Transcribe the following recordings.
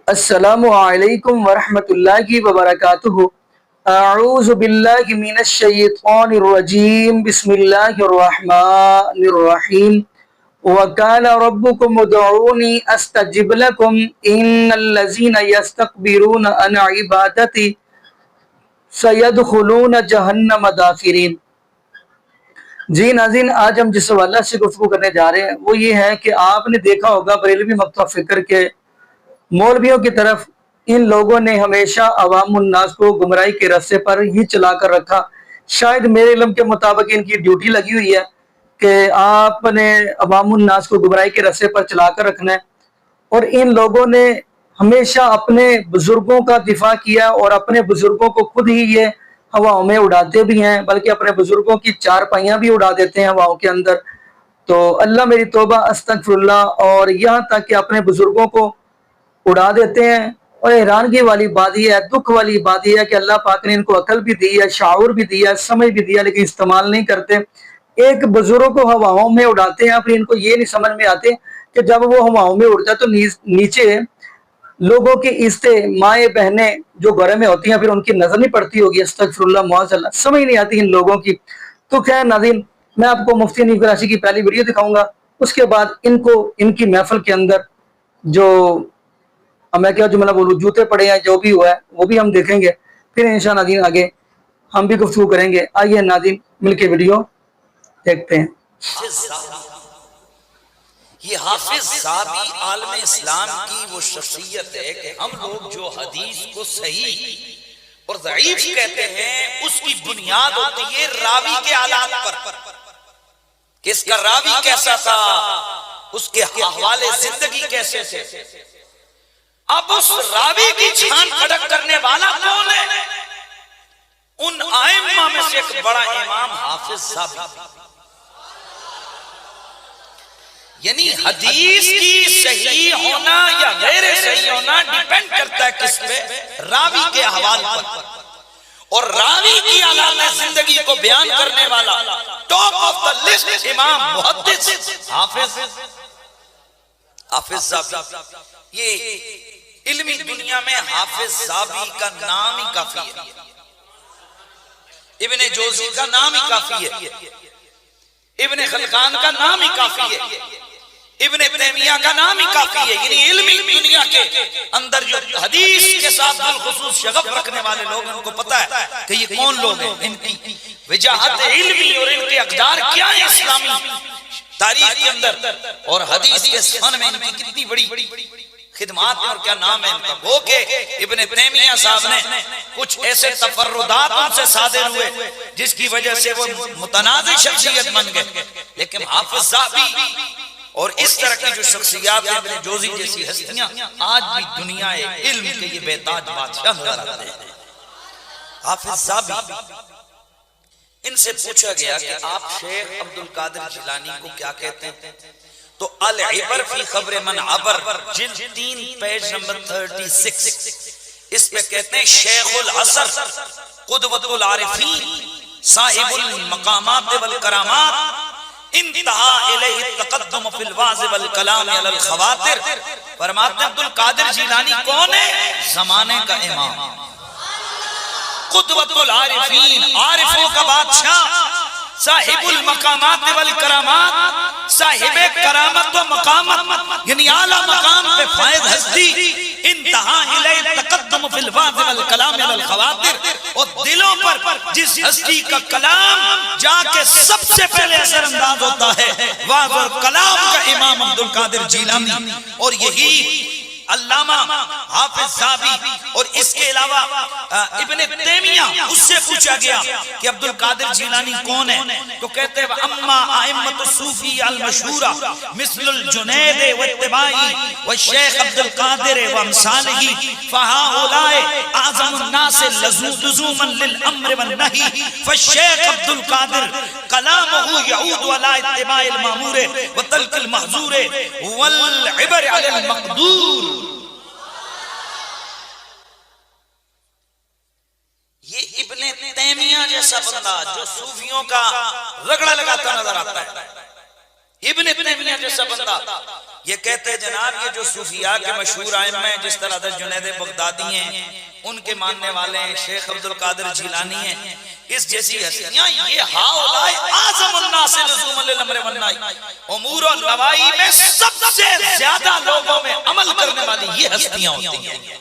السلام علیکم ورحمۃ اللہ وبرکاتہ۔ اعوذ باللہ من الشیطان الرجیم، بسم اللہ الرحمن الرحیم۔ وَقَالَ رَبُّكُمُ ادْعُونِي أَسْتَجِبْ لَكُمْ إِنَّ الَّذِينَ يَسْتَكْبِرُونَ عَنْ عِبَادَتِي سَيَدْخُلُونَ جَهَنَّمَ دَاخِرِينَ۔ جی ناظرین، آج ہم جس حوالے سے گفتگو کرنے جا رہے ہیں وہ یہ ہے کہ آپ نے دیکھا ہوگا بریلوی مکتب فکر کے مولویوں کی طرف ان لوگوں نے ہمیشہ عوام الناس کو گمراہی کے رستے پر ہی چلا کر رکھا۔ شاید میرے علم کے مطابق ان کی ڈیوٹی لگی ہوئی ہے کہ آپ نے عوام الناس کو گمراہی کے رستے پر چلا کر رکھنا ہے، اور ان لوگوں نے ہمیشہ اپنے بزرگوں کا دفاع کیا اور اپنے بزرگوں کو خود ہی یہ ہواؤں میں اڑاتے بھی ہیں، بلکہ اپنے بزرگوں کی چار پائیاں بھی اڑا دیتے ہیں ہواؤں کے اندر۔ تو اللہ میری توبہ، استغفر اللہ، اور یہاں تک کہ اپنے بزرگوں کو اڑا دیتے ہیں۔ اور حیرانگی والی بات یہ ہے، دکھ والی بات یہ ہے کہ اللہ پاک نے ان کو عقل بھی دی ہے، شعور بھی دیا ہے، سمجھ بھی دیا، لیکن استعمال نہیں کرتے۔ ایک بزرگ کو ہواؤں میں اڑاتے ہیں، پھر ان کو یہ نہیں سمجھ میں آتے کہ جب وہ ہواؤں میں اڑتا ہے تو نیچے لوگوں کی عزتیں، مائیں بہنیں جو گھر میں ہوتی ہیں، پھر ان کی نظر نہیں پڑتی ہوگی۔ استغفر اللہ، معاذ اللہ، سمجھ نہیں آتی ان لوگوں کی۔ تو خیر ناظرین، میں آپ کو مفتی حنیف قراشی کی پہلی ویڈیو دکھاؤں گا، اس کے بعد ان کی محفل کے اندر جو میں کیا جملہ بولوں، جوتے پڑے ہیں، جو بھی ہوا ہے وہ بھی ہم دیکھیں گے، پھر انشاءاللہ ناظرین آگے ہم بھی گفتگو کریں گے۔ آئیے ناظرین مل کے ویڈیو دیکھتے ہیں۔ یہ حافظ ذابی عالم اسلام کی وہ شخصیت ہے کہ ہم لوگ جو حدیث کو صحیح اور ضعیف کہتے ہیں اس کی بنیاد ہوتی ہے راوی کے حالات پر، کہ اس کا راوی کیسا تھا، اس کے حوالے زندگی کیسے تھے۔ اب اس راوی کی چھان کھڑک کرنے والا کون ہے؟ ان ائمہ میں سے ایک بڑا امام حافظ ذابی، یعنی حدیث کی صحیح ہونا یا غیر صحیح ہونا ڈیپینڈ کرتا ہے کس پہ؟ راوی کے حوالے پر۔ اور راوی کی علامہ زندگی کو بیان کرنے والا ٹاپ آف دا لسٹ امام محدث حافظ ذابی۔ یہ علمی دنیا میں حافظ ذابی کا نام ہی کافی ہے، ابن جوزی کا نام ہی کافی ہے، ابن خلقان کا نام ہی کافی ہے، ابن تیمیہ کا نام ہی کافی ہے۔ یعنی علمی دنیا کے اندر جو حدیث کے ساتھ بالخصوص شغف رکھنے والے لوگ ان کو پتا ہے کہ یہ کون لوگ ہیں، ان کی وجاہت علمی اور ان کے اقدار کیا ہے اسلامی تاریخ کے اندر، اور حدیث کے فن میں ان کی کتنی بڑی خدمات ہیں اور کیا نام ہے ان کا۔ وہ کہ ابن تیمیہ صاحب نے کچھ ایسے تفردات ان سے صادر ہوئے جس کی وجہ سے وہ متنازع شخصیت بن گئے، لیکن حافظ ذابی اور اس طرح کی جو شخصیات ہیں، ابن جوزی جیسی ہستیاں آج بھی دنیا علم کے یہ بے تاج بادشاہ نظر آتے ہیں۔ حافظ ذابی، ان سے پوچھا گیا کہ آپ شیخ عبد القادر جیلانی کو کیا کہتے ہیں؟ تو العبر فی خبر من عبر جلد 3 پیج نمبر 36، اس پہ کہتے ہیں شیخ العصر، قدوۃ العارفین، صاحب المقامات والکرامات، انتہا الیہ التقدم فی الوعظ والکلام علی الخواطر۔ فرماتے ہیں عبد القادر جیلانی کون ہے؟ زمانے کا امام، قدوۃ العارفین، عارفوں کا بادشاہ، صاحب المقامات والکرامات، صاحب کرامت و مقامت، یعنی اعلیٰ مقام پہ فائز ہستی، انتہا الیہ التقدم فی الوعظ والکلام علی الخواطر، اور دلوں پر جس ہستی کا کلام جا کے سب سے پہلے اثر انداز ہوتا ہے، وعظ اور کلام کا امام عبد القادر جیلانی۔ اور یہی علامہ حافظ ذابی، اور اس کے علاوہ ابن تیمیہ، اس سے پوچھا گیا کہ عبد القادر جیلانی کون ہے؟ تو کہتے ہیں اما ائمۃ الصوفی المشہورہ مثل الجنید والتبائی والشیخ عبد القادر وامثالہ فہؤلاء اعظم الناس لزوما للامر والنہی، فالشیخ عبد القادر کلامہ یعود علی اتباع المامور وترک المحظور والعبر علی المقدور۔ یہ ابن تیمیہ جیسا بندہ جو صوفیوں کا رگڑا لگاتا نظر آتا ہے، ابن تیمیہ جیسا بندہ یہ کہتے ہیں جناب یہ جو صوفیاء کے مشہور ائمہ ہیں جس طرح حضرت جنید بغدادی ہیں ان کے ماننے والے ہیں، شیخ عبد القادر جیلانی ہیں، اس جیسی ہستیاں، یہ ہاؤلائے اعظم الناس لزوما للامر والنہی، امور و نواہی میں سب سے زیادہ لوگوں میں عمل کرنے والی یہ ہستیاں ہوتی ہیں۔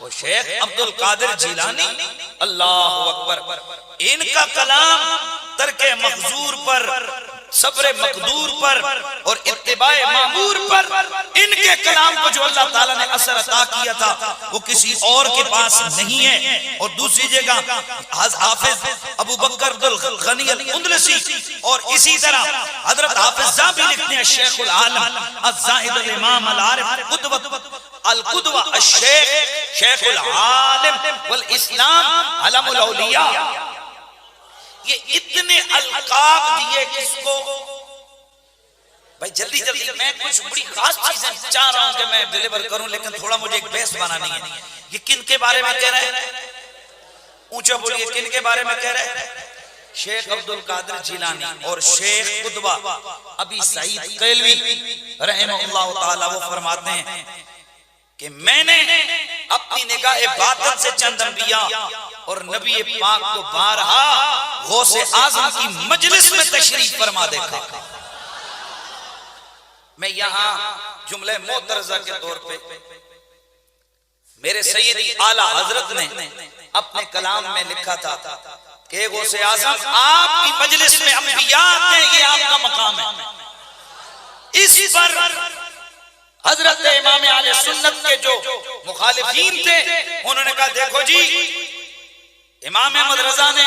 وہ شیخ عبد القادر جیلانی، اللہ اکبر، ان کا کلام ترک محظور پر، صبر مقدور پر اور اتباع معمور پر، ان کے کلام کو جو اللہ تعالیٰ نے اثر عطا کیا تھا وہ کسی اور کے پاس نہیں ہے۔ اور دوسری جگہ حافظ ابو بکر عبد الغنی الاندلسی اور اسی طرح حضرت حافظ ذہبی لکھتے ہیں شیخ العالم الزاہد الامام العارف القدوہ الشیخ شیخ العالم والاسلام علم الاولیاء، یہ اتنے القاب دیے کس کو؟ بھائی جلدی جلدی میں کچھ بڑی خاص چیزیں چاہ رہا ہوں کہ میں ڈیلیور کروں، لیکن تھوڑا مجھے ایک بحث بنانی ہے۔ یہ کن کے بارے میں کہہ رہے ہیں؟ اونچا بولیے، کن کے بارے میں کہہ رہے ہیں؟ شیخ عبد القادر جیلانی اور شیخ قطبہ ابی سعید قیلوی رحمہ اللہ تعالی، وہ فرماتے ہیں کہ میں نے اپنی نگاہ باطن سے چند انبیاء اور نبی پاک کو بارہا غوث اعظم کی مجلس میں تشریف فرما دیکھا۔ میں یہاں جملہ معترضہ کے طور پہ میرے سیدی اعلیٰ حضرت نے اپنے کلام میں لکھا تھا کہ غوث اعظم آپ کی مجلس میں انبیاء آتے ہیں، یہ آپ کا مقام ہے۔ اس پر حضرت امام اہل سنت کے جو مخالفین تھے انہوں نے کہا دیکھو جی، امام احمد رضا نے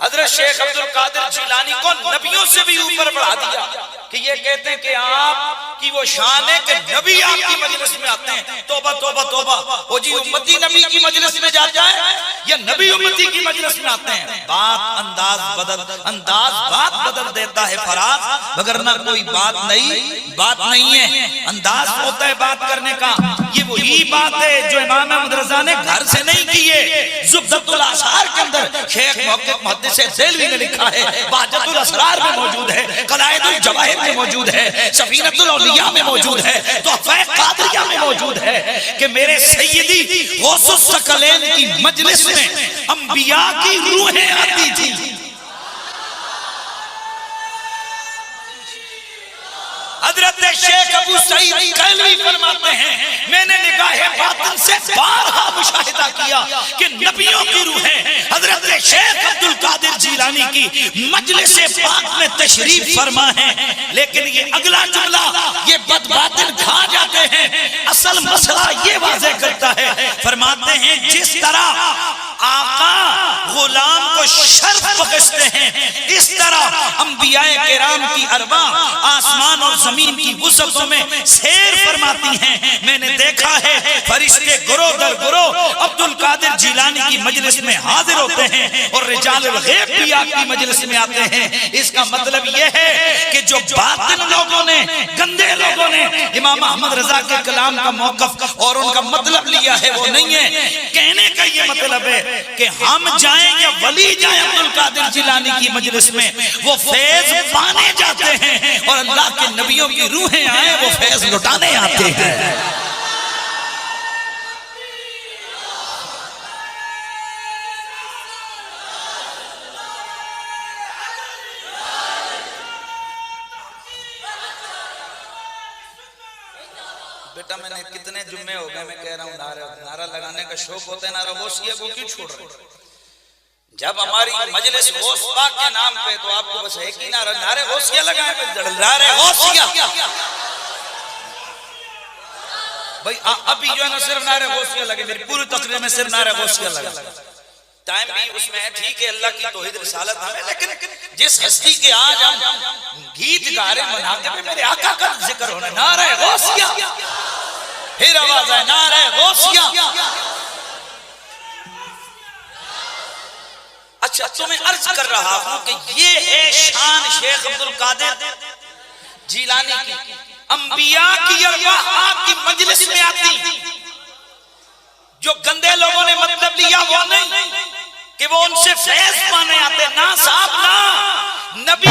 حضرت شیخ عبد القادر جیلانی کو نبیوں سے بھی اوپر بڑھا دیا کہ یہ کہتے ہیں کہ آپ کی وہ شان ہے کہ نبی آپ کی مجلس میں آتے ہیں۔ توبہ توبہ توبہ، وہ جی امتی نبی کی مجلس میں جاتا ہے یا نبی امتی کی مجلس میں آتے ہیں؟ بات انداز بات بدل دیتا ہے فراز، وگرنہ کوئی بات نہیں ہے، انداز ہوتا ہے بات کرنے کا۔ یہ وہی بات ہے جو امام احمد رضا نے گھر سے نہیں کی ہے۔ زبدۃ الاسرار کے اندر شیخ محقق محدث دہلوی نے لکھا ہے، بہجت الاسرار میں موجود ہے، قلائد الجواہر میں موجود ہے، سفینۃ الاولیاء میں موجود ہے، تحفہ قادریہ میں موجود ہے کہ میرے سیدی غوث الثقلین کی مجلس میں انبیاء کی روحیں آتی تھی۔ حضرت شیخ ابو سعید قیلوی فرماتے ہیں میں نے نگاہ باطن سے بارہا مشاہدہ کیا کہ نبیوں کی روحیں حضرت شیخ عبد القادر جیلانی کی مجلس پاک میں تشریف فرما ہیں۔ لیکن یہ اگلا جملہ یہ بد باطن کھا جاتے ہیں، اصل مسئلہ یہ واضح کرتا ہے، فرماتے ہیں جس طرح آقا غلام کو شرف بخشتے ہیں اس طرح انبیاء کرام کی ارواح آسمان اور زمین کی وسعتوں میں سیر فرماتی ہیں۔ میں نے دیکھا ہے فرشتے گروہ در گروہ عبد القادر جیلانی کی مجلس میں حاضر ہوتے ہیں اور رجال الغیب بھی آپ کی مجلس میں آتے ہیں۔ اس کا مطلب یہ ہے کہ جو باطن لوگوں نے، گندے لوگوں نے امام احمد رضا کے کلام کا موقف اور ان کا مطلب لیا ہے وہ نہیں ہے۔ کہنے کا یہ مطلب ہے کہ ہم جائیں یا ولی جائیں عبد القادر جیلانی کی مجلس میں، وہ فیض پانے جاتے ہیں اور اللہ کے نبیوں کی روحیں آئیں وہ فیض لٹانے آتے ہیں۔ بیٹا میں نے کتنے جمعے ہو گئے میں کہہ رہا ہوں نعرہ لگانے کا شوق ہوتا ہے، نعرہ غوثیہ کو کیوں چھوڑ رہے ہیں؟ جب ہماری مجلس غوث پاک کے نام پہ تو آپ کو بس ایک ہی نعرہ غوثیہ لگائیں، نعرہ غوثیہ۔ بھائی ابھی جو ہے نا صرف نعرہ غوثیہ لگے، میری پوری تقریر میں صرف نعرہ غوثیہ لگا۔ ٹائم بھی اس میں ہے، ٹھیک ہے، اللہ کی توحید رسالت ہمیں، لیکن جس ہستی کے آج ہم گیت گا رہے مناتے میں میرے آقا کا ذکر ہونا، نعرہ غوثیہ، پھر آواز ہے نعرہ غوثیہ۔ اچھا تو میں عرض کر رہا ہوں کہ یہ ہے شان شیخ عبد القادر جیلانی کی، انبیاء کی ارواح آپ کی مجلس میں آتی۔ جو گندے لوگوں نے مطلب لیا وہ نہیں کہ وہ ان سے فیض پانے آتے، نہ صاحب نہ، نبی